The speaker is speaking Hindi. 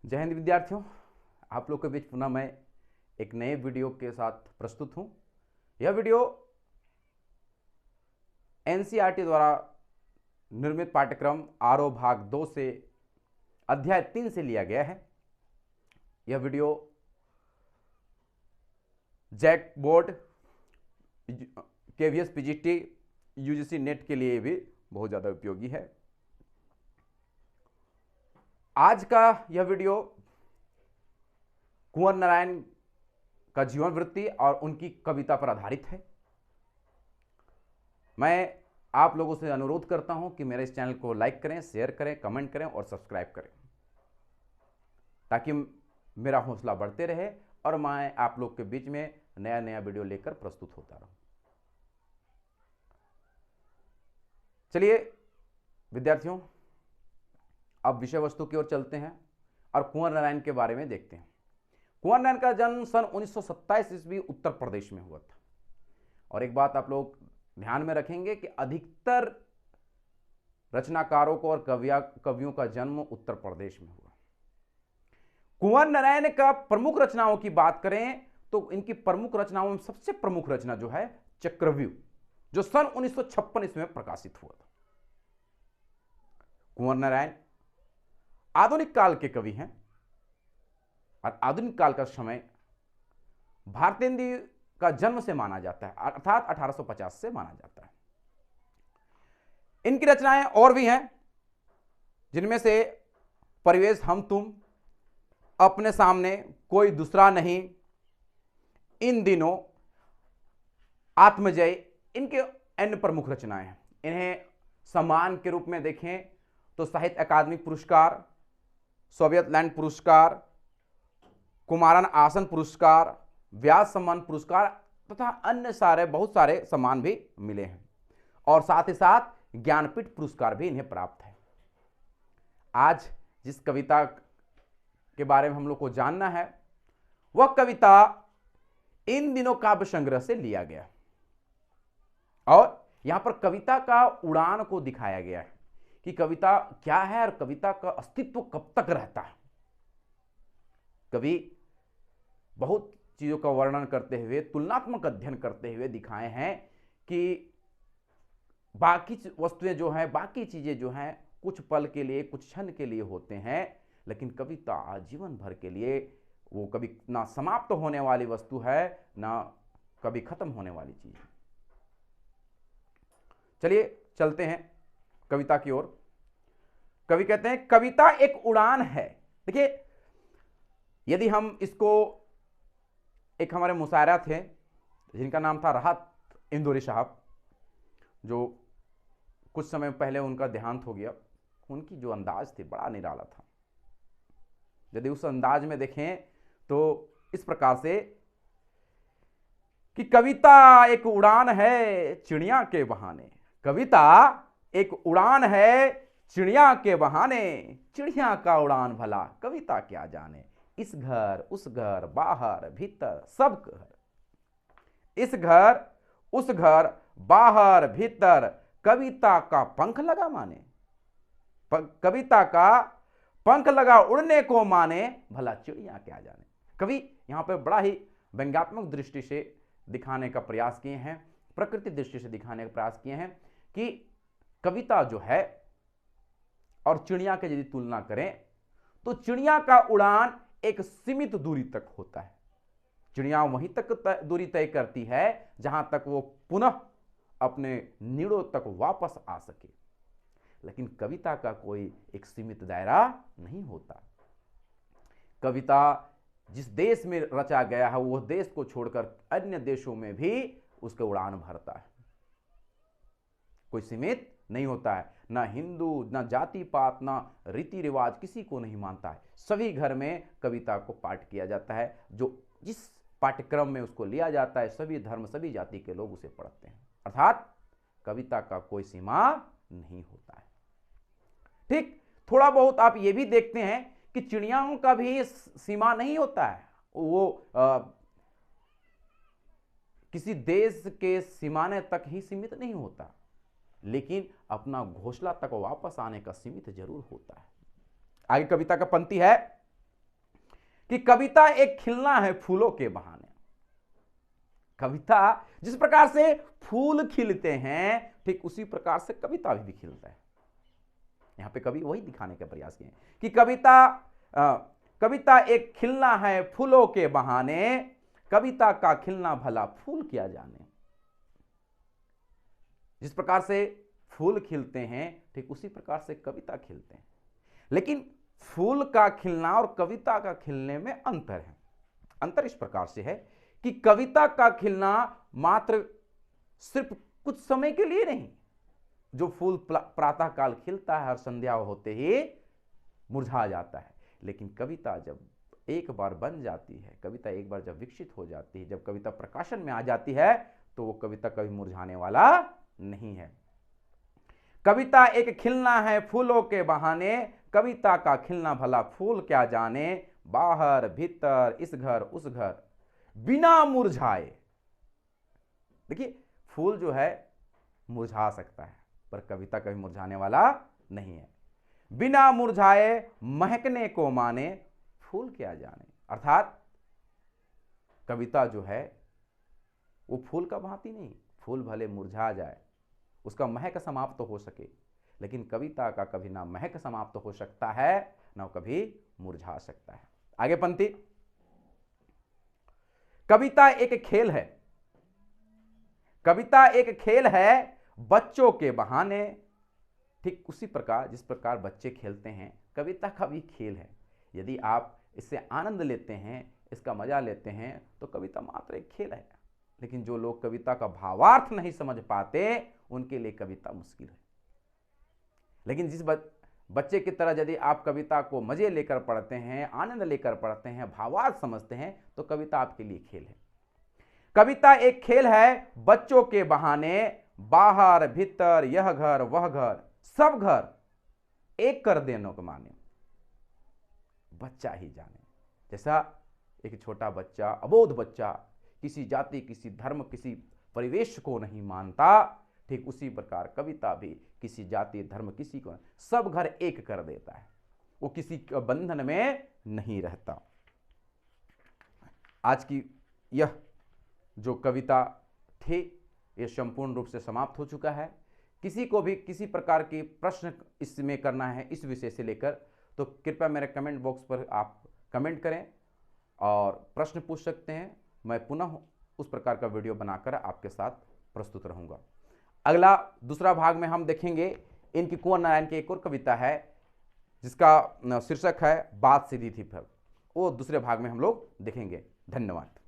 जय हिंद विद्यार्थियों, आप लोग के बीच पुनः मैं एक नए वीडियो के साथ प्रस्तुत हूं। यह वीडियो एनसीईआरटी द्वारा निर्मित पाठ्यक्रम आरओ भाग 2 से अध्याय 3 से लिया गया है। यह video JAC board, KVS PGT, UGC NET के लिए भी बहुत ज़्यादा उपयोगी है। आज का यह वीडियो कुंवर नारायण का जीवन वृत्ति और उनकी कविता पर आधारित है। मैं आप लोगों से अनुरोध करता हूं कि मेरे इस चैनल को लाइक करें, शेयर करें, कमेंट करें और सब्सक्राइब करें, ताकि मेरा हौसला बढ़ते रहे और मैं आप लोग के बीच में नया नया वीडियो लेकर प्रस्तुत होता रहूं। चलिए विद्यार्थियों, अब विषय वस्तु की ओर चलते हैं और कुंवर नारायण के बारे में देखते हैं। कुंवर नारायण का जन्म सन 1927 ईस्वी उत्तर प्रदेश में हुआ था। और एक बात आप लोग ध्यान में रखेंगे कि अधिकतर रचनाकारों को और कवियों का जन्म उत्तर प्रदेश में हुआ। कुंवर नारायण का प्रमुख रचनाओं की बात करें तो इनकी प्रमुख रचनाओं में सबसे प्रमुख रचना जो है चक्रव्यूह, जो सन 1956 ईस्वी में प्रकाशित हुआ था। कुंवर नारायण आधुनिक काल के कवि हैं और आधुनिक काल का समय भारतेंदु का जन्म से माना जाता है, अर्थात 1850 से माना जाता है। इनकी रचनाएं और भी हैं, जिनमें से परिवेश हम तुम, अपने सामने कोई दूसरा नहीं, इन दिनों, आत्मजय, इनके अन्य प्रमुख रचनाएं हैं। इन्हें सम्मान के रूप में देखें तो साहित्य अकादमी पुरस्कार, सोवियत लैंड पुरस्कार, कुमारन आसन पुरस्कार, व्यास सम्मान पुरस्कार तथा अन्य बहुत सारे सम्मान भी मिले हैं और साथ ही साथ ज्ञानपीठ पुरस्कार भी इन्हें प्राप्त है। आज जिस कविता के बारे में हम लोग को जानना है वह कविता इन दिनों काव्य संग्रह से लिया गया और यहां पर कविता का उड़ान को दिखाया गया है कि कविता क्या है और कविता का अस्तित्व कब तक रहता है। कवि बहुत चीजों का वर्णन करते हुए, तुलनात्मक अध्ययन करते हुए दिखाए हैं कि बाकी वस्तुएं जो हैं, बाकी चीजें जो हैं, कुछ पल के लिए, कुछ क्षण के लिए होते हैं, लेकिन कविता आजीवन भर के लिए, वो कभी ना समाप्त होने वाली वस्तु है ना कभी खत्म होने वाली चीज। चलिए चलते हैं कविता की ओर। कवि कहते हैं कविता एक उड़ान है। देखिए, यदि हम इसको, एक हमारे मुशायरा थे जिनका नाम था राहत इंदौरी साहब, जो कुछ समय पहले उनका देहांत हो गया। उनकी जो अंदाज थी बड़ा निराला था। यदि उस अंदाज में देखें तो इस प्रकार से कि कविता एक उड़ान है चिड़िया के बहाने, कविता एक उड़ान है चिड़िया के बहाने, चिड़िया का उड़ान भला कविता क्या जाने, इस घर उस घर बाहर भीतर सब घर, इस घर उस घर बाहर भीतर कविता का पंख लगा माने, कविता का पंख लगा उड़ने को माने, भला चिड़िया क्या जाने। कवि यहां पर बड़ा ही व्यंग्यात्मक दृष्टि से दिखाने का प्रयास किए हैं, प्रकृति दृष्टि से दिखाने का प्रयास किए हैं कि कविता जो है और चिड़िया की यदि तुलना करें तो चिड़िया का उड़ान एक सीमित दूरी तक होता है। चिड़िया वहीं तक दूरी तय करती है जहां तक वो पुनः अपने नीड़ों तक वापस आ सके, लेकिन कविता का कोई एक सीमित दायरा नहीं होता। कविता जिस देश में रचा गया है वो देश को छोड़कर अन्य देशों में भी उसका उड़ान भरता है, कोई सीमित नहीं होता है। ना हिंदू, ना जाति पात, ना रीति रिवाज किसी को नहीं मानता है। सभी घर में कविता को पाठ किया जाता है। जो जिस पाठ्यक्रम में उसको लिया जाता है सभी धर्म, सभी जाति के लोग उसे पढ़ते हैं, अर्थात कविता का कोई सीमा नहीं होता है। ठीक, थोड़ा बहुत आप ये भी देखते हैं कि चिड़ियाओं का भी सीमा नहीं होता है। वो किसी देश के सीमाने तक ही सीमित नहीं होता, लेकिन अपना घोंसला तक वापस आने का सीमित जरूर होता है। आगे कविता का पंक्ति है कि कविता एक खिलना है फूलों के बहाने। कविता जिस प्रकार से फूल खिलते हैं, ठीक उसी प्रकार से कविता भी खिलता है। यहां पे कवि वही दिखाने का प्रयास किए कि कविता एक खिलना है फूलों के बहाने, कविता का खिलना भला फूल क्या जाने। जिस प्रकार से फूल खिलते हैं, ठीक उसी प्रकार से कविता खिलते हैं। लेकिन फूल का खिलना और कविता का खिलने में अंतर है। अंतर इस प्रकार से है कि कविता का खिलना मात्र सिर्फ कुछ समय के लिए नहीं, जो फूल प्रातः काल खिलता है और संध्या होते ही मुरझा जाता है, लेकिन कविता जब एक बार बन जाती है, कविता एक बार जब विकसित हो जाती है, जब कविता प्रकाशन में आ जाती है, तो वो कविता कभी मुरझाने वाला नहीं है। कविता एक खिलना है फूलों के बहाने, कविता का खिलना भला फूल क्या जाने। बाहर भीतर इस घर उस घर बिना मुरझाए। देखिए, फूल जो है मुरझा सकता है, पर कविता कभी मुरझाने वाला नहीं है। बिना मुरझाए महकने को माने, फूल क्या जाने। अर्थात कविता जो है वो फूल का भांति नहीं, फूल भले मुरझा जाए, उसका महक समाप्त तो हो सके, लेकिन कविता का कभी ना महक समाप्त हो सकता है, ना कभी मुरझा सकता है। आगे पंक्ति, कविता एक खेल है, कविता एक खेल है बच्चों के बहाने। ठीक उसी प्रकार जिस प्रकार बच्चे खेलते हैं, कविता का भी खेल है। यदि आप इससे आनंद लेते हैं, इसका मजा लेते हैं, तो कविता मात्र एक खेल है। लेकिन जो लोग कविता का भावार्थ नहीं समझ पाते, उनके लिए कविता मुश्किल है। लेकिन जिस बच्चे की तरह यदि आप कविता को मजे लेकर पढ़ते हैं, आनंद लेकर पढ़ते हैं, भावार्थ समझते हैं, तो कविता आपके लिए खेल है। कविता एक खेल है बच्चों के बहाने, बाहर भीतर यह घर वह घर सब घर एक कर देने को माने। बच्चा ही जाने। जैसा एक छोटा बच्चा, अबोध बच्चा किसी जाति, किसी धर्म, किसी परिवेश को नहीं मानता, ठीक उसी प्रकार कविता भी किसी जाति, धर्म, किसी को सब घर एक कर देता है। वो किसी बंधन में नहीं रहता। आज की यह जो कविता थी, यह संपूर्ण रूप से समाप्त हो चुका है। किसी को भी किसी प्रकार के प्रश्न इसमें करना है इस विषय से लेकर, तो कृपया मेरे कमेंट बॉक्स पर आप कमेंट करें और प्रश्न पूछ सकते हैं। मैं पुनः उस प्रकार का वीडियो बनाकर आपके साथ प्रस्तुत रहूंगा। अगला दूसरा भाग में हम देखेंगे इनकी कुंवर नारायण की एक और कविता है जिसका शीर्षक है बात सीधी थी फिर। वो दूसरे भाग में हम लोग देखेंगे। धन्यवाद।